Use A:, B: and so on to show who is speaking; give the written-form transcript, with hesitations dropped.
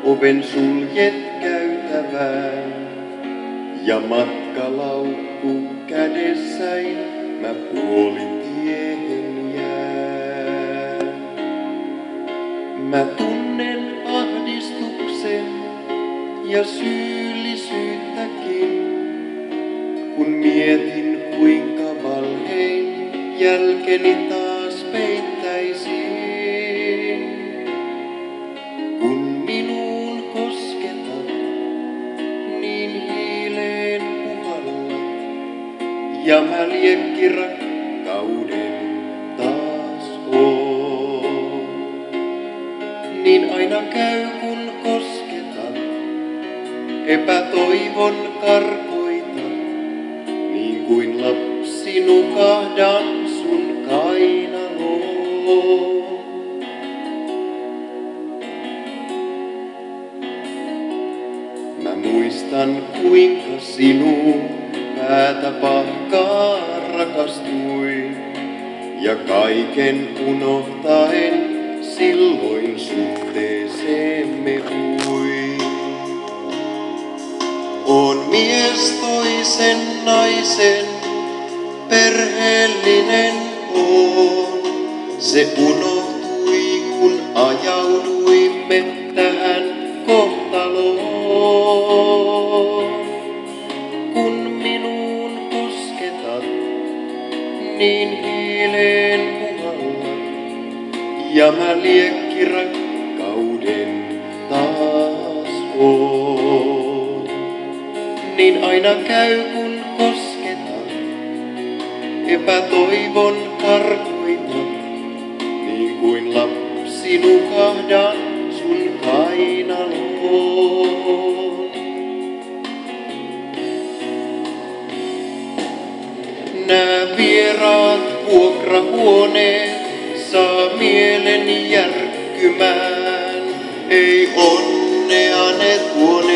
A: oven suljet käytävään. Ja matkalaukku kädessäin mä puolitiehen jään. Mä tunnen ahdistuksen ja syyllisyyttäkin, kun mietin kuinka valhein jälkeni taas peittäisin. Kun minuun kosketat, niin hiileen puhallat, ja mä liekki rakkauden taas oon. Niin aina käy kun kosketat, epätoivon karkoitan, niin kuin lapsi nukahdan sun kainaloon. Mä muistan kuinka sinuun päätä pahkaa rakastuin, ja kaiken unohtaen silloin suhteeseemme uin. Oon mies toisen naisen, perheellinen oon. Se unohtui kun ajauduimme tähän kohtaloon. Kun minuun kosketat, niin hiileen puhallat, ja mä liekki rakkauden taas oon. Niin aina käy kun kosketat, epätoivon karkoitan, niin kuin lapsi nukahdan sun kainaloon. Nää vieraat vuokrahuoneet saa mielen järkkymään, ei onnea ne tuone